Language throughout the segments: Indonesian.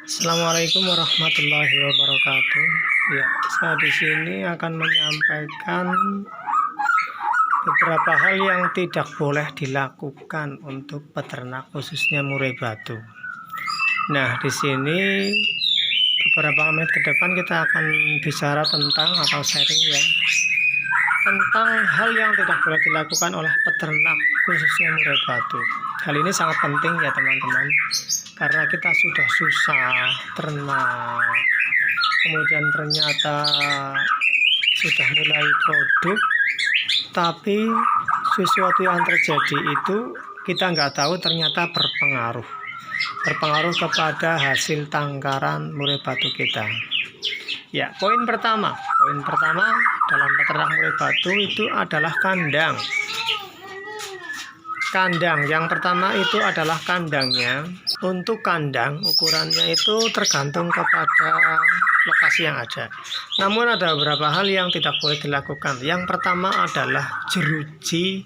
Assalamualaikum warahmatullahi wabarakatuh. Ya, saya di sini akan menyampaikan beberapa hal yang tidak boleh dilakukan untuk peternak khususnya murai batu. Nah, di sini beberapa menit ke depan kita akan bicara tentang atau sharing ya tentang hal yang tidak boleh dilakukan oleh peternak khususnya murai batu. Hal ini sangat penting ya teman-teman, karena kita sudah susah ternak, kemudian ternyata sudah mulai produk, tapi sesuatu yang terjadi itu kita nggak tahu ternyata berpengaruh kepada hasil tangkaran murai batu kita. Ya, poin pertama dalam peternak murai batu itu adalah kandang. Yang pertama itu adalah kandangnya. Untuk kandang ukurannya itu tergantung kepada lokasi yang ada. Namun ada beberapa hal yang tidak boleh dilakukan. Yang pertama adalah jeruji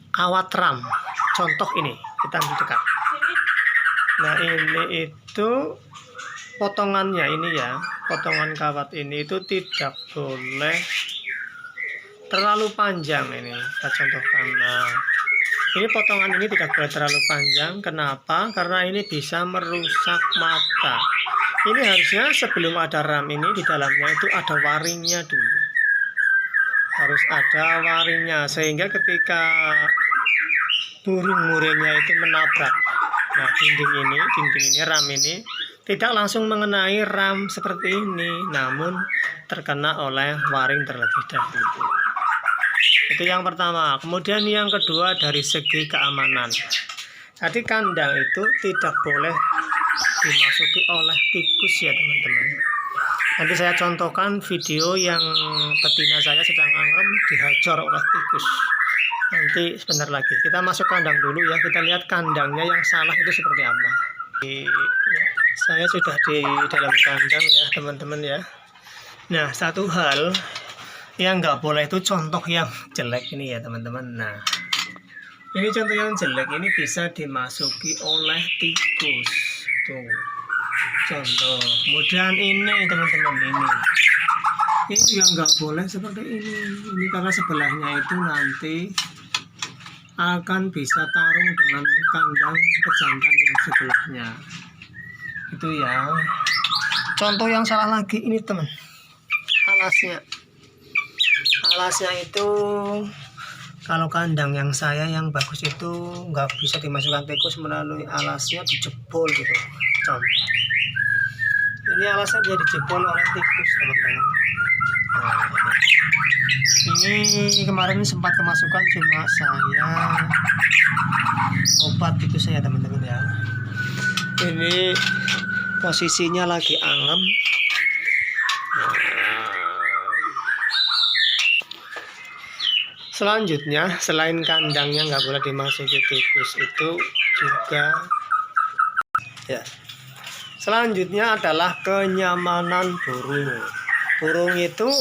kawat ram. Contoh ini, kita ambil dekat. Nah, ini itu potongannya ini ya, potongan kawat ini itu tidak boleh terlalu panjang. Ini kita contohkan. Nah, ini potongan ini tidak boleh terlalu panjang. Kenapa? Karena ini bisa merusak mata. Ini harusnya sebelum ada ram ini di dalamnya itu ada waringnya dulu. Harus ada waringnya sehingga ketika burung murainya itu menabrak dinding ini ram ini tidak langsung mengenai ram seperti ini, namun terkena oleh waring terlebih dahulu. Itu yang pertama. Kemudian yang kedua dari segi keamanan. Jadi kandang itu tidak boleh dimasuki oleh tikus ya teman-teman. Nanti saya contohkan video yang betina saya sedang angrem dihajar oleh tikus. Nanti sebentar lagi. Kita masuk kandang dulu ya. Kita lihat kandangnya yang salah itu seperti apa. Saya sudah di dalam kandang ya teman-teman ya. Nah, satu hal yang nggak boleh itu contoh yang jelek ini ya teman-teman. Nah, ini contoh yang jelek ini bisa dimasuki oleh tikus tuh contoh. Kemudian ini teman-teman, ini juga nggak boleh seperti ini karena sebelahnya itu nanti akan bisa tarung dengan kandang pejantan yang sebelahnya itu ya. Contoh yang salah lagi ini teman, alasnya itu kalau kandang yang saya yang bagus itu nggak bisa dimasukkan tikus melalui alasnya, dijebol gitu. Contoh ini alasnya dia dijebol oleh tikus teman-teman. Nah, ini kemarin sempat kemasukan, cuma saya obat tikus saya teman-teman ya. Ini posisinya lagi anget. Selanjutnya, selain kandangnya nggak boleh dimasuki tikus itu juga ya. Selanjutnya adalah kenyamanan burung. Burung itu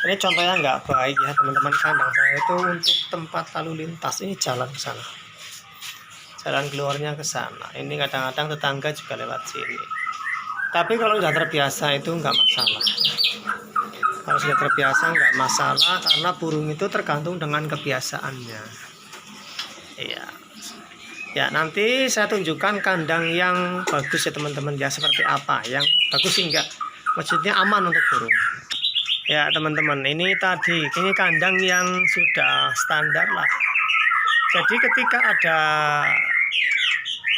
ini contohnya nggak baik ya teman-teman. Kandang saya itu untuk tempat lalu lintas, ini jalan ke sana, jalan keluarnya ke sana. Ini kadang-kadang tetangga juga lewat sini. Tapi kalau sudah terbiasa itu nggak masalah. Kalau sudah terbiasa nggak masalah, karena burung itu tergantung dengan kebiasaannya. Iya. Ya, nanti saya tunjukkan kandang yang bagus ya teman-teman ya, seperti apa. Yang bagus sih enggak, maksudnya aman untuk burung. Ya teman-teman, ini kandang yang sudah standar lah. Jadi ketika ada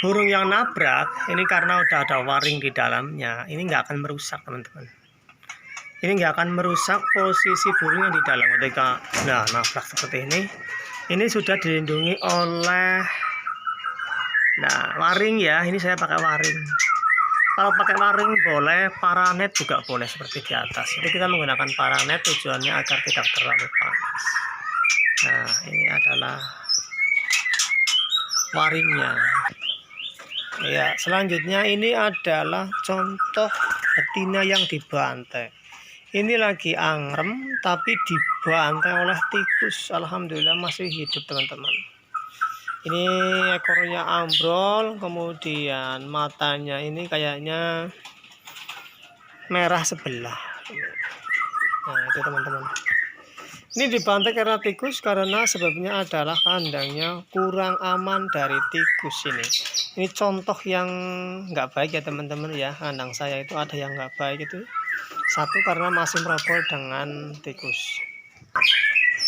burung yang nabrak, ini karena udah ada waring di dalamnya, ini nggak akan merusak teman-teman. Ini nggak akan merusak posisi burung yang di dalam ketika nabrak seperti ini sudah dilindungi oleh waring ya. Ini saya pakai waring. Kalau pakai waring boleh, paranet juga boleh seperti di atas. Jadi kita menggunakan paranet tujuannya agar tidak terlalu panas. Nah, ini adalah waringnya. Ya, selanjutnya ini adalah contoh betina yang dibantai. Ini lagi angrem tapi dibantai oleh tikus. Alhamdulillah masih hidup teman-teman. Ini ekornya ambrol, kemudian matanya ini kayaknya merah sebelah. Nah itu teman-teman, ini dibantai karena tikus, karena sebabnya adalah kandangnya kurang aman dari tikus ini contoh yang nggak baik ya teman-teman ya. Kandang saya itu ada yang nggak baik itu, satu karena masih merobol dengan tikus.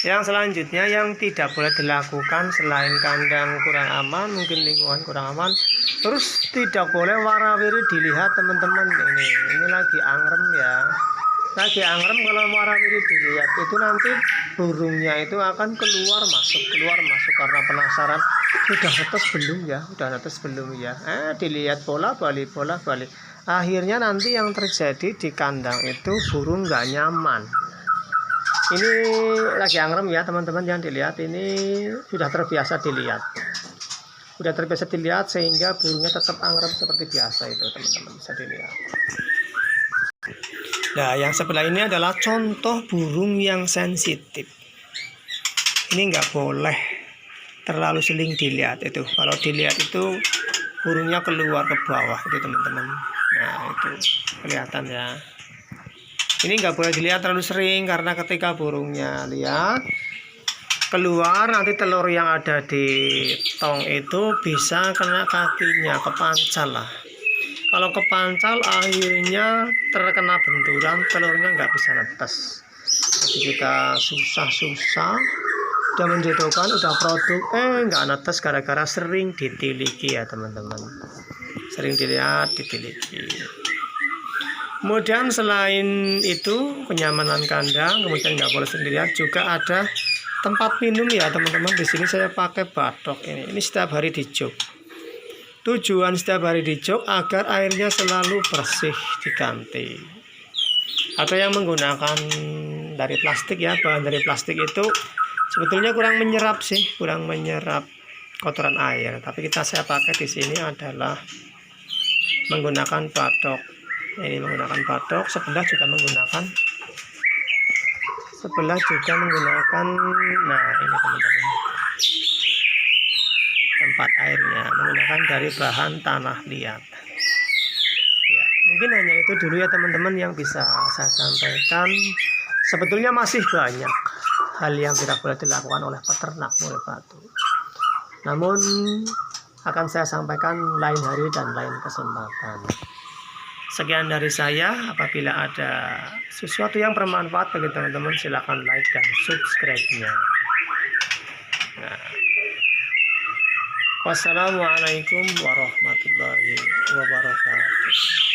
Yang selanjutnya yang tidak boleh dilakukan selain kandang kurang aman, mungkin lingkungan kurang aman, terus tidak boleh warawiri dilihat teman-teman. Ini lagi angrem ya, lagi angrem. Kalau warawiri dilihat itu nanti burungnya itu akan keluar masuk karena penasaran udah netes belum ya, dilihat bola balik, akhirnya nanti yang terjadi di kandang itu burung nggak nyaman. Ini lagi angrem ya teman-teman, yang dilihat ini sudah terbiasa dilihat sehingga burungnya tetap angrem seperti biasa itu teman-teman, bisa dilihat. Nah yang sebelah ini adalah contoh burung yang sensitif. Ini nggak boleh terlalu sering dilihat itu, kalau dilihat itu burungnya keluar ke bawah itu teman-teman. Nah itu kelihatan ya. Ini nggak boleh dilihat terlalu sering, karena ketika burungnya lihat keluar, nanti telur yang ada di tong itu bisa kena kakinya, kepancal lah. Kalau kepancal akhirnya terkena benturan, telurnya nggak bisa netes. Jadi kita susah udah menjodohkan, udah produk, nggak netes gara-gara sering ditiliki ya teman-teman. Sering dilihat, ditiliki. Kemudian selain itu kenyamanan kandang, kemudian nggak boleh sendirian, juga ada tempat minum ya teman-teman. Di sini saya pakai batok ini setiap hari di jog. Tujuan setiap hari di jog agar airnya selalu bersih, diganti. Ada yang menggunakan dari plastik ya, bahan dari plastik itu sebetulnya kurang menyerap kotoran air. Tapi saya pakai di sini adalah menggunakan batok. Ini menggunakan batok, sebelah juga menggunakan, nah ini teman-teman, tempat airnya menggunakan dari bahan tanah liat ya. Mungkin hanya itu dulu ya teman-teman yang bisa saya sampaikan. Sebetulnya masih banyak hal yang tidak boleh dilakukan oleh peternak murai batu, namun akan saya sampaikan lain hari dan lain kesempatan. Sekian dari saya. Apabila ada sesuatu yang bermanfaat bagi teman-teman, silakan like dan subscribe-nya. Nah, wassalamualaikum warahmatullahi wabarakatuh.